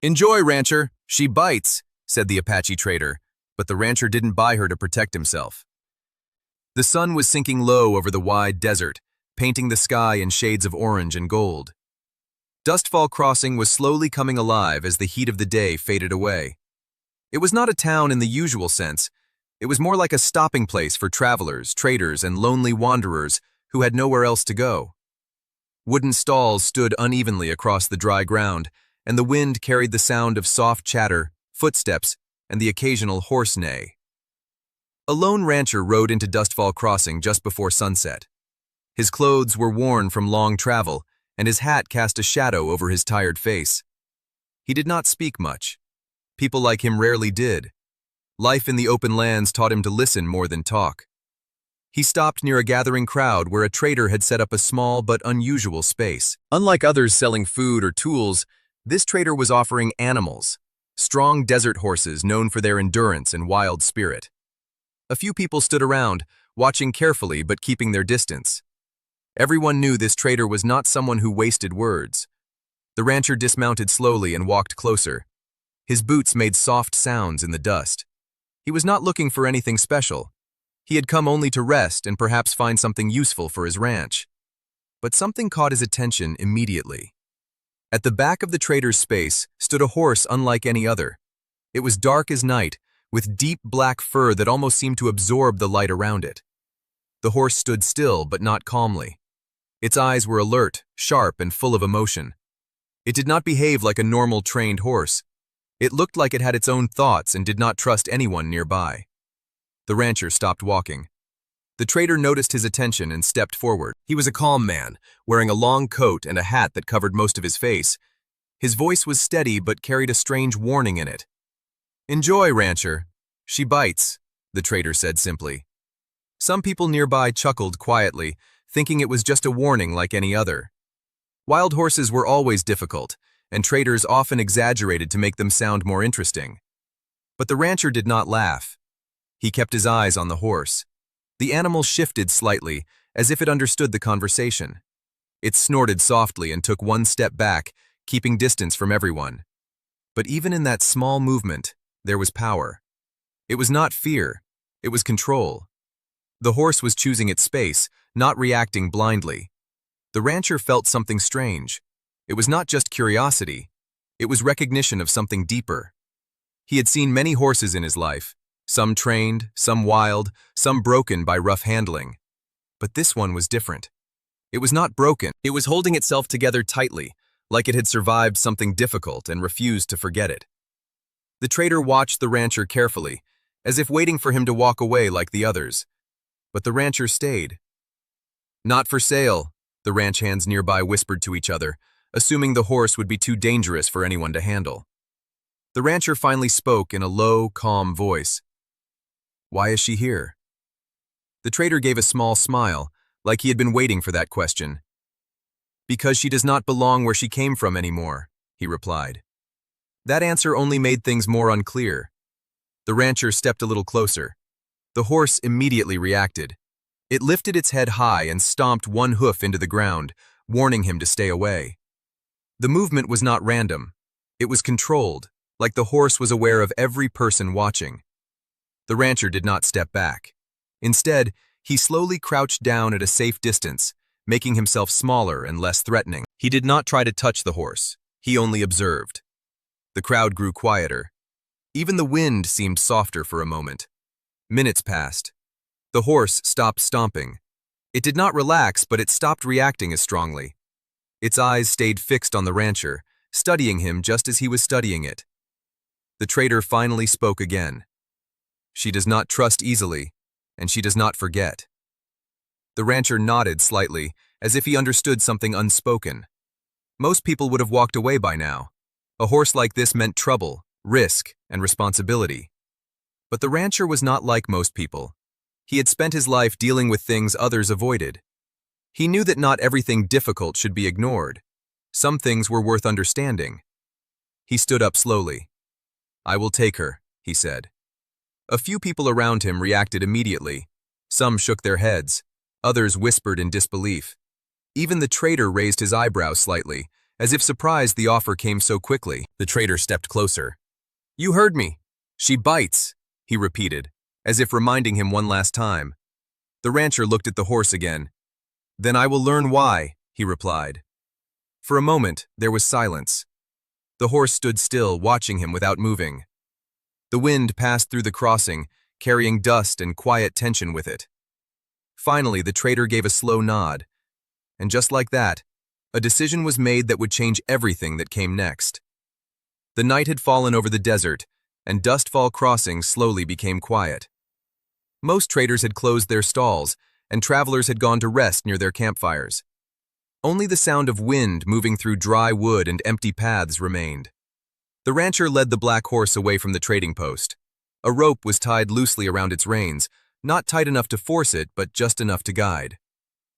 "Enjoy, rancher. She bites," said the Apache trader, but the rancher didn't buy her to protect himself. The sun was sinking low over the wide desert, painting the sky in shades of orange and gold. Dustfall Crossing was slowly coming alive as the heat of the day faded away. It was not a town in the usual sense. It was more like a stopping place for travelers, traders, and lonely wanderers who had nowhere else to go. Wooden stalls stood unevenly across the dry ground, and the wind carried the sound of soft chatter, footsteps, and the occasional horse neigh. A lone rancher rode into Dustfall Crossing just before sunset. His clothes were worn from long travel, and his hat cast a shadow over his tired face. He did not speak much. People like him rarely did. Life in the open lands taught him to listen more than talk. He stopped near a gathering crowd where a trader had set up a small but unusual space. Unlike others selling food or tools, this trader was offering animals, strong desert horses known for their endurance and wild spirit. A few people stood around, watching carefully but keeping their distance. Everyone knew this trader was not someone who wasted words. The rancher dismounted slowly and walked closer. His boots made soft sounds in the dust. He was not looking for anything special. He had come only to rest and perhaps find something useful for his ranch. But something caught his attention immediately. At the back of the trader's space stood a horse unlike any other. It was dark as night, with deep black fur that almost seemed to absorb the light around it. The horse stood still, but not calmly. Its eyes were alert, sharp, and full of emotion. It did not behave like a normal trained horse. It looked like it had its own thoughts and did not trust anyone nearby. The rancher stopped walking. The trader noticed his attention and stepped forward. He was a calm man, wearing a long coat and a hat that covered most of his face. His voice was steady but carried a strange warning in it. "Enjoy, rancher. She bites," the trader said simply. Some people nearby chuckled quietly, thinking it was just a warning like any other. Wild horses were always difficult, and traders often exaggerated to make them sound more interesting. But the rancher did not laugh. He kept his eyes on the horse. The animal shifted slightly, as if it understood the conversation. It snorted softly and took one step back, keeping distance from everyone. But even in that small movement, there was power. It was not fear, it was control. The horse was choosing its space, not reacting blindly. The rancher felt something strange. It was not just curiosity. It was recognition of something deeper. He had seen many horses in his life, some trained, some wild, some broken by rough handling. But this one was different. It was not broken. It was holding itself together tightly, like it had survived something difficult and refused to forget it. The trader watched the rancher carefully, as if waiting for him to walk away like the others. But the rancher stayed. "Not for sale," the ranch hands nearby whispered to each other, assuming the horse would be too dangerous for anyone to handle. The rancher finally spoke in a low, calm voice. "Why is she here?" The trader gave a small smile, like he had been waiting for that question. "Because she does not belong where she came from anymore," he replied. That answer only made things more unclear. The rancher stepped a little closer. The horse immediately reacted. It lifted its head high and stomped one hoof into the ground, warning him to stay away. The movement was not random. It was controlled, like the horse was aware of every person watching. The rancher did not step back. Instead, he slowly crouched down at a safe distance, making himself smaller and less threatening. He did not try to touch the horse. He only observed. The crowd grew quieter. Even the wind seemed softer for a moment. Minutes passed. The horse stopped stomping. It did not relax, but it stopped reacting as strongly. Its eyes stayed fixed on the rancher, studying him just as he was studying it. The trader finally spoke again. "She does not trust easily, and she does not forget." The rancher nodded slightly, as if he understood something unspoken. Most people would have walked away by now. A horse like this meant trouble, risk, and responsibility. But the rancher was not like most people. He had spent his life dealing with things others avoided. He knew that not everything difficult should be ignored. Some things were worth understanding. He stood up slowly. "I will take her," he said. A few people around him reacted immediately. Some shook their heads. Others whispered in disbelief. Even the trader raised his eyebrows slightly, As if surprised the offer came so quickly, the trader stepped closer. "You heard me. She bites," he repeated, as if reminding him one last time. The rancher looked at the horse again. "Then I will learn why," he replied. For a moment, there was silence. The horse stood still, watching him without moving. The wind passed through the crossing, carrying dust and quiet tension with it. Finally, the trader gave a slow nod. And just like that, a decision was made that would change everything that came next. The night had fallen over the desert, and Dustfall Crossing slowly became quiet. Most traders had closed their stalls, and travelers had gone to rest near their campfires. Only the sound of wind moving through dry wood and empty paths remained. The rancher led the black horse away from the trading post. A rope was tied loosely around its reins, not tight enough to force it, but just enough to guide.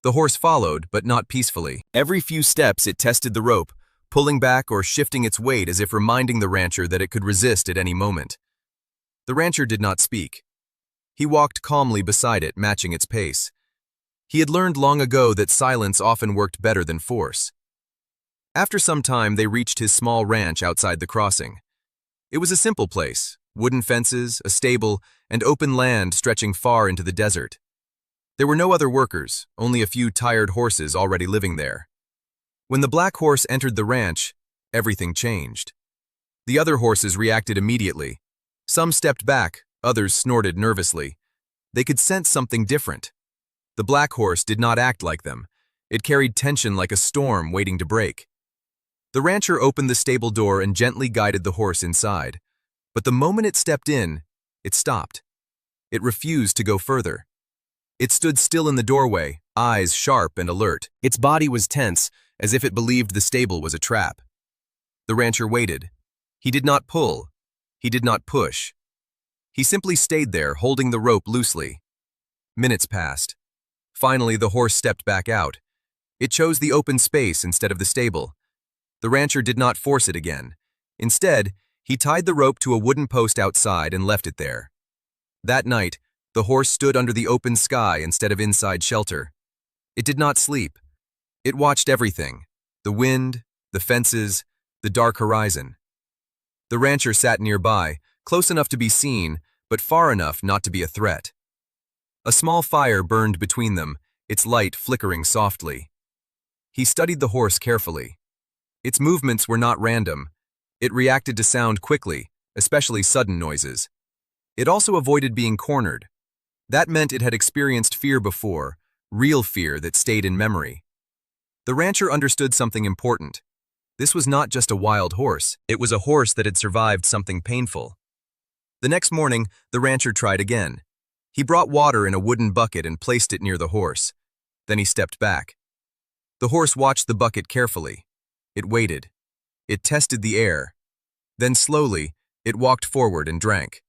The horse followed, but not peacefully. Every few steps it tested the rope, pulling back or shifting its weight as if reminding the rancher that it could resist at any moment. The rancher did not speak. He walked calmly beside it, matching its pace. He had learned long ago that silence often worked better than force. After some time, they reached his small ranch outside the crossing. It was a simple place, wooden fences, a stable, and open land stretching far into the desert. There were no other workers, only a few tired horses already living there. When the black horse entered the ranch, everything changed. The other horses reacted immediately. Some stepped back, others snorted nervously. They could sense something different. The black horse did not act like them. It carried tension like a storm waiting to break. The rancher opened the stable door and gently guided the horse inside. But the moment it stepped in, it stopped. It refused to go further. It stood still in the doorway, eyes sharp and alert. Its body was tense, as if it believed the stable was a trap. The rancher waited. He did not pull. He did not push. He simply stayed there, holding the rope loosely. Minutes passed. Finally, the horse stepped back out. It chose the open space instead of the stable. The rancher did not force it again. Instead, he tied the rope to a wooden post outside and left it there. That night, the horse stood under the open sky instead of inside shelter. It did not sleep. It watched everything: the wind, the fences, the dark horizon. The rancher sat nearby, close enough to be seen, but far enough not to be a threat. A small fire burned between them, its light flickering softly. He studied the horse carefully. Its movements were not random. It reacted to sound quickly, especially sudden noises. It also avoided being cornered. That meant it had experienced fear before, real fear that stayed in memory. The rancher understood something important. This was not just a wild horse, it was a horse that had survived something painful. The next morning, the rancher tried again. He brought water in a wooden bucket and placed it near the horse. Then he stepped back. The horse watched the bucket carefully. It waited. It tested the air. Then slowly, it walked forward and drank.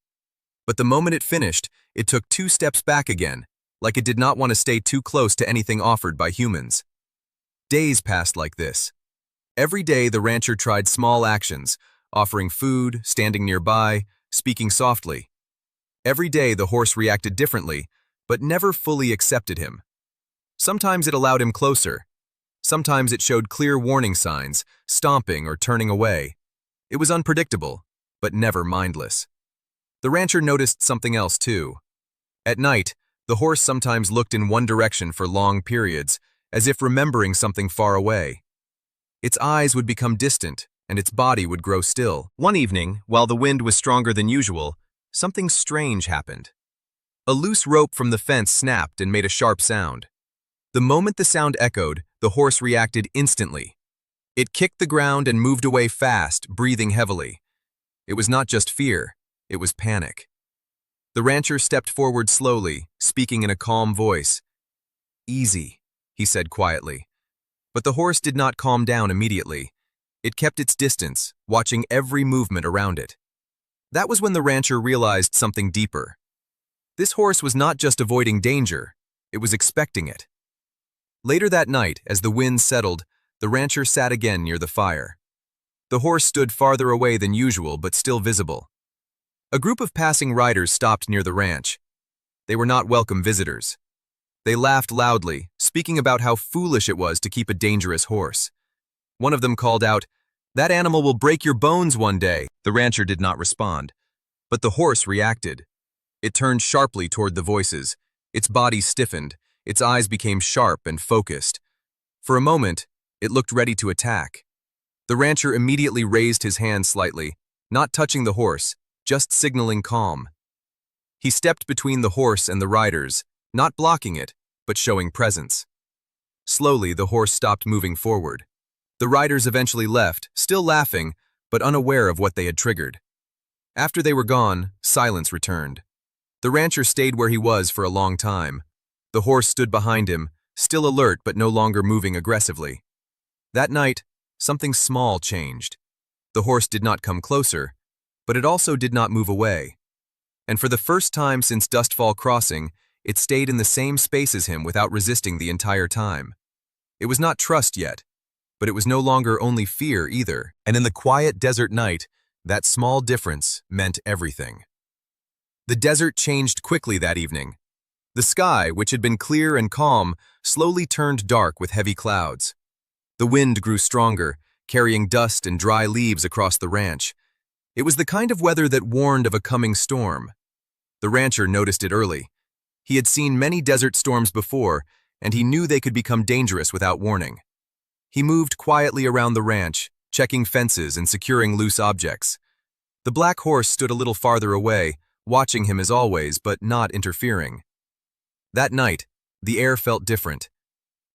But the moment it finished, it took 2 steps back again, like it did not want to stay too close to anything offered by humans. Days passed like this. Every day the rancher tried small actions, offering food, standing nearby, speaking softly. Every day the horse reacted differently, but never fully accepted him. Sometimes it allowed him closer. Sometimes it showed clear warning signs, stomping or turning away. It was unpredictable, but never mindless. The rancher noticed something else too. At night, the horse sometimes looked in one direction for long periods, as if remembering something far away. Its eyes would become distant, and its body would grow still. One evening, while the wind was stronger than usual, something strange happened. A loose rope from the fence snapped and made a sharp sound. The moment the sound echoed, the horse reacted instantly. It kicked the ground and moved away fast, breathing heavily. It was not just fear, it was panic. The rancher stepped forward slowly, speaking in a calm voice. "Easy," he said quietly. But the horse did not calm down immediately. It kept its distance, watching every movement around it. That was when the rancher realized something deeper. This horse was not just avoiding danger, it was expecting it. Later that night, as the wind settled, the rancher sat again near the fire. The horse stood farther away than usual, but still visible. A group of passing riders stopped near the ranch. They were not welcome visitors. They laughed loudly, speaking about how foolish it was to keep a dangerous horse. One of them called out, "That animal will break your bones one day." The rancher did not respond, but the horse reacted. It turned sharply toward the voices. Its body stiffened, its eyes became sharp and focused. For a moment, it looked ready to attack. The rancher immediately raised his hand slightly, not touching the horse, just signaling calm. He stepped between the horse and the riders, not blocking it, but showing presence. Slowly, the horse stopped moving forward. The riders eventually left, still laughing, but unaware of what they had triggered. After they were gone, silence returned. The rancher stayed where he was for a long time. The horse stood behind him, still alert but no longer moving aggressively. That night, something small changed. The horse did not come closer, but it also did not move away. And for the first time since Dustfall Crossing, it stayed in the same space as him without resisting the entire time. It was not trust yet, but it was no longer only fear either. And in the quiet desert night, that small difference meant everything. The desert changed quickly that evening. The sky, which had been clear and calm, slowly turned dark with heavy clouds. The wind grew stronger, carrying dust and dry leaves across the ranch. It was the kind of weather that warned of a coming storm. The rancher noticed it early. He had seen many desert storms before, and he knew they could become dangerous without warning. He moved quietly around the ranch, checking fences and securing loose objects. The black horse stood a little farther away, watching him as always, but not interfering. That night, the air felt different.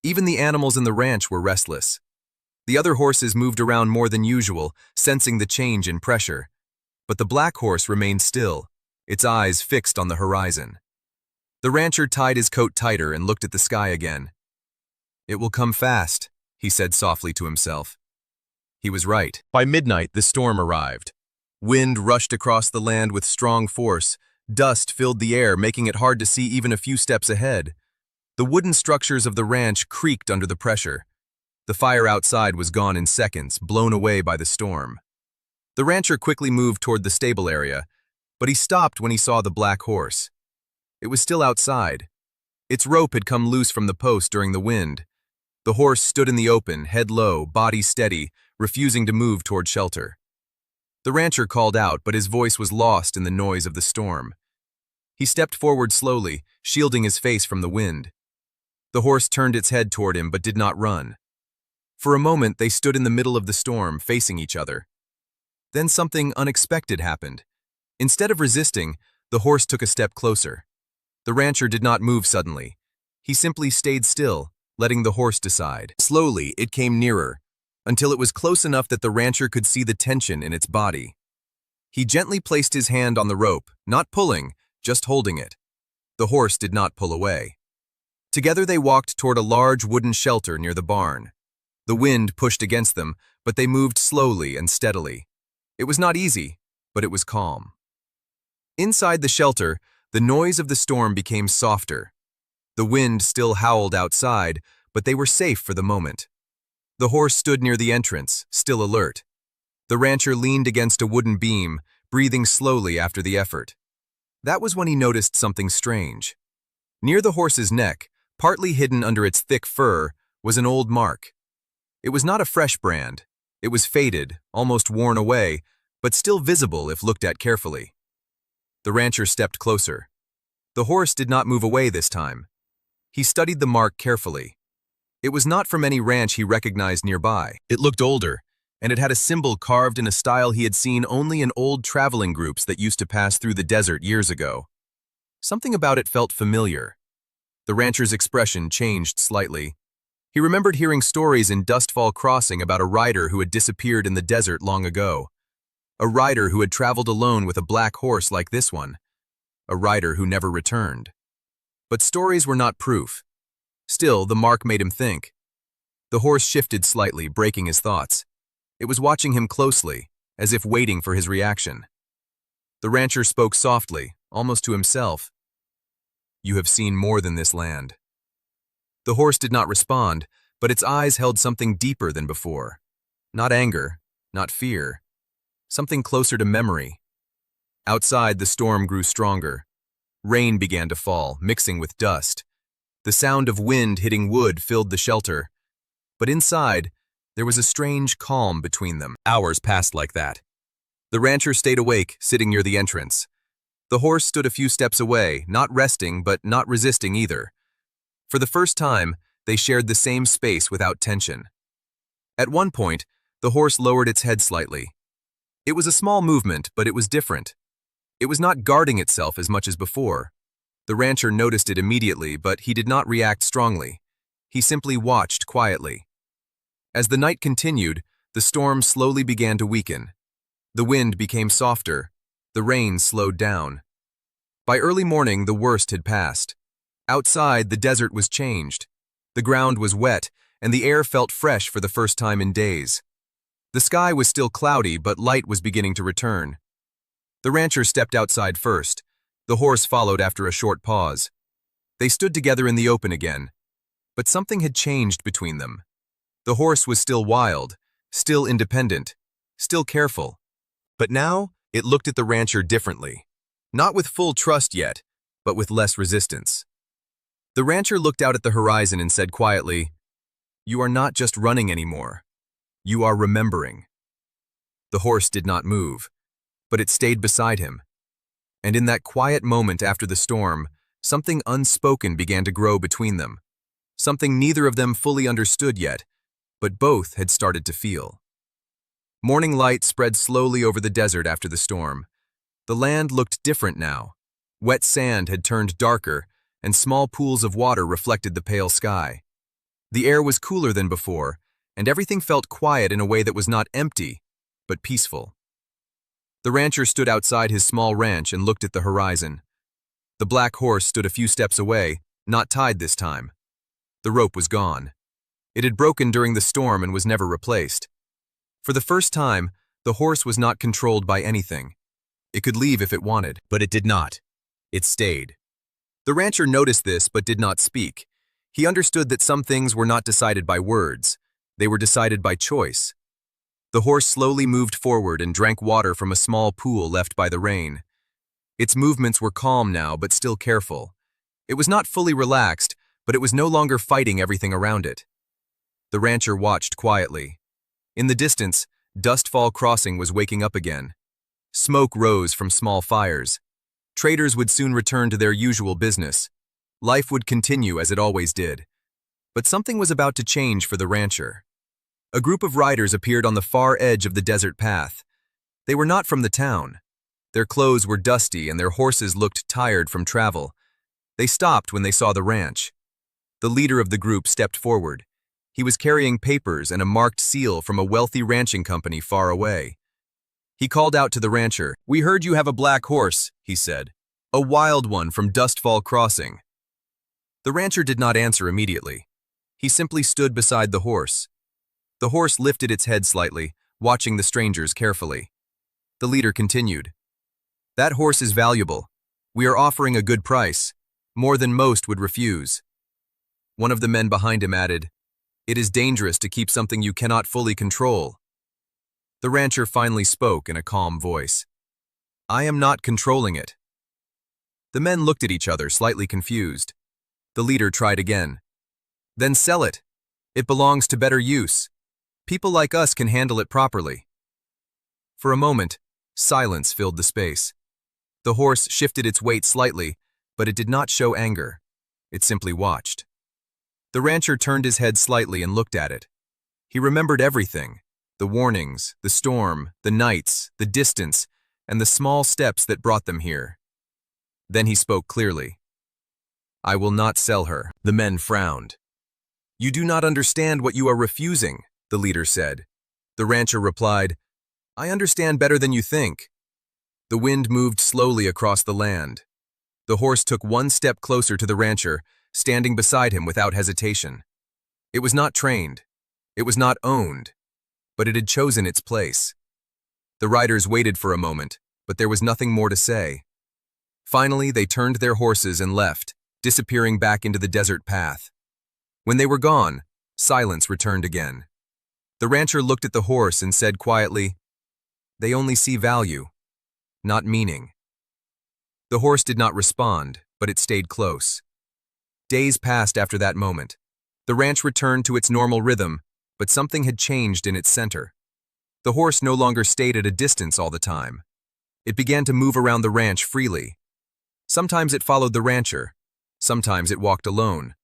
Even the animals in the ranch were restless. The other horses moved around more than usual, sensing the change in pressure. But the black horse remained still, its eyes fixed on the horizon. The rancher tied his coat tighter and looked at the sky again. "It will come fast," he said softly to himself. He was right. By midnight, the storm arrived. Wind rushed across the land with strong force. Dust filled the air, making it hard to see even a few steps ahead. The wooden structures of the ranch creaked under the pressure. The fire outside was gone in seconds, blown away by the storm. The rancher quickly moved toward the stable area, but he stopped when he saw the black horse. It was still outside. Its rope had come loose from the post during the wind. The horse stood in the open, head low, body steady, refusing to move toward shelter. The rancher called out, but his voice was lost in the noise of the storm. He stepped forward slowly, shielding his face from the wind. The horse turned its head toward him but did not run. For a moment, they stood in the middle of the storm, facing each other. Then something unexpected happened. Instead of resisting, the horse took a step closer. The rancher did not move suddenly. He simply stayed still, letting the horse decide. Slowly, it came nearer, until it was close enough that the rancher could see the tension in its body. He gently placed his hand on the rope, not pulling, just holding it. The horse did not pull away. Together they walked toward a large wooden shelter near the barn. The wind pushed against them, but they moved slowly and steadily. It was not easy, but it was calm. Inside the shelter, the noise of the storm became softer. The wind still howled outside, but they were safe for the moment. The horse stood near the entrance, still alert. The rancher leaned against a wooden beam, breathing slowly after the effort. That was when he noticed something strange. Near the horse's neck, partly hidden under its thick fur, was an old mark. It was not a fresh brand. It was faded, almost worn away, but still visible if looked at carefully. The rancher stepped closer. The horse did not move away this time. He studied the mark carefully. It was not from any ranch he recognized nearby. It looked older, and it had a symbol carved in a style he had seen only in old traveling groups that used to pass through the desert years ago. Something about it felt familiar. The rancher's expression changed slightly. He remembered hearing stories in Dustfall Crossing about a rider who had disappeared in the desert long ago. A rider who had traveled alone with a black horse like this one. A rider who never returned. But stories were not proof. Still, the mark made him think. The horse shifted slightly, breaking his thoughts. It was watching him closely, as if waiting for his reaction. The rancher spoke softly, almost to himself. "You have seen more than this land." The horse did not respond, but its eyes held something deeper than before. Not anger, not fear. Something closer to memory. Outside, the storm grew stronger. Rain began to fall, mixing with dust. The sound of wind hitting wood filled the shelter. But inside, There was a strange calm between them. Hours passed like that. The rancher stayed awake, sitting near the entrance. The horse stood a few steps away, not resting but not resisting either. For the first time, they shared the same space without tension. At one point, the horse lowered its head slightly. It was a small movement, but it was different. It was not guarding itself as much as before. The rancher noticed it immediately, but he did not react strongly. He simply watched quietly. As the night continued, the storm slowly began to weaken. The wind became softer. The rain slowed down. By early morning, the worst had passed. Outside, the desert was changed. The ground was wet, and the air felt fresh for the first time in days. The sky was still cloudy, but light was beginning to return. The rancher stepped outside first. The horse followed after a short pause. They stood together in the open again. But something had changed between them. The horse was still wild, still independent, still careful. But now, it looked at the rancher differently. Not with full trust yet, but with less resistance. The rancher looked out at the horizon and said quietly, "You are not just running anymore. You are remembering." The horse did not move, but it stayed beside him. And in that quiet moment after the storm, something unspoken began to grow between them. Something neither of them fully understood yet, but both had started to feel. Morning light spread slowly over the desert after the storm. The land looked different now. Wet sand had turned darker, and small pools of water reflected the pale sky. The air was cooler than before, and everything felt quiet in a way that was not empty, but peaceful. The rancher stood outside his small ranch and looked at the horizon. The black horse stood a few steps away, not tied this time. The rope was gone. It had broken during the storm and was never replaced. For the first time, the horse was not controlled by anything. It could leave if it wanted, but it did not. It stayed. The rancher noticed this but did not speak. He understood that some things were not decided by words. They were decided by choice. The horse slowly moved forward and drank water from a small pool left by the rain. Its movements were calm now, but still careful. It was not fully relaxed, but it was no longer fighting everything around it. The rancher watched quietly. In the distance, Dustfall Crossing was waking up again. Smoke rose from small fires. Traders would soon return to their usual business. Life would continue as it always did. But something was about to change for the rancher. A group of riders appeared on the far edge of the desert path. They were not from the town. Their clothes were dusty and their horses looked tired from travel. They stopped when they saw the ranch. The leader of the group stepped forward. He was carrying papers and a marked seal from a wealthy ranching company far away. He called out to the rancher. "We heard you have a black horse," he said. "A wild one from Dustfall Crossing." The rancher did not answer immediately. He simply stood beside the horse. The horse lifted its head slightly, watching the strangers carefully. The leader continued. "That horse is valuable. We are offering a good price, more than most would refuse." One of the men behind him added, "It is dangerous to keep something you cannot fully control." The rancher finally spoke in a calm voice. "I am not controlling it." The men looked at each other, slightly confused. The leader tried again. "Then sell it. It belongs to better use. People like us can handle it properly." For a moment, silence filled the space. The horse shifted its weight slightly, but it did not show anger. It simply watched. The rancher turned his head slightly and looked at it. He remembered everything. The warnings, the storm, the nights, the distance, and the small steps that brought them here. Then he spoke clearly. "I will not sell her." The men frowned. "You do not understand what you are refusing," the leader said. The rancher replied, "I understand better than you think." The wind moved slowly across the land. The horse took one step closer to the rancher, standing beside him without hesitation. It was not trained. It was not owned. But it had chosen its place. The riders waited for a moment, but there was nothing more to say. Finally, they turned their horses and left, disappearing back into the desert path. When they were gone, silence returned again. The rancher looked at the horse and said quietly, "They only see value, not meaning." The horse did not respond, but it stayed close. Days passed after that moment. The ranch returned to its normal rhythm, but something had changed in its center. The horse no longer stayed at a distance all the time. It began to move around the ranch freely. Sometimes it followed the rancher, sometimes it walked alone,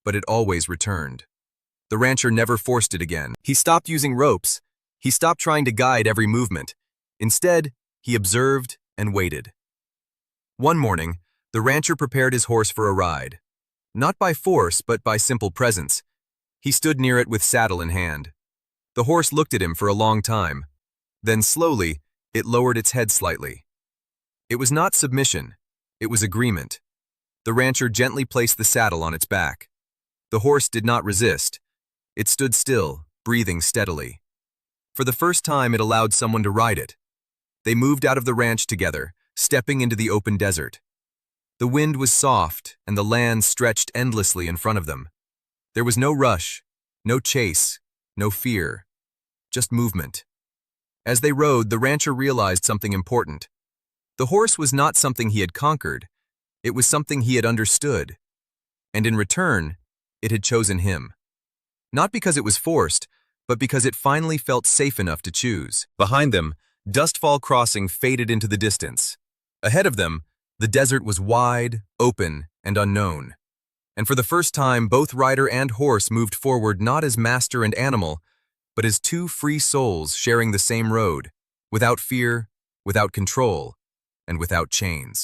but it always returned. The rancher never forced it again. He stopped using ropes. He stopped trying to guide every movement. Instead, he observed and waited. One morning, the rancher prepared his horse for a ride. Not by force, but by simple presence. He stood near it with saddle in hand. The horse looked at him for a long time. Then slowly, it lowered its head slightly. It was not submission, it was agreement. The rancher gently placed the saddle on its back. The horse did not resist. It stood still, breathing steadily. For the first time, it allowed someone to ride it. They moved out of the ranch together, stepping into the open desert. The wind was soft, and the land stretched endlessly in front of them. There was no rush, no chase, no fear, just movement. As they rode, the rancher realized something important. The horse was not something he had conquered, it was something he had understood. And in return, it had chosen him. Not because it was forced, but because it finally felt safe enough to choose. Behind them, Dustfall Crossing faded into the distance. Ahead of them, the desert was wide, open, and unknown. And for the first time, both rider and horse moved forward not as master and animal, but as two free souls sharing the same road, without fear, without control, and without chains.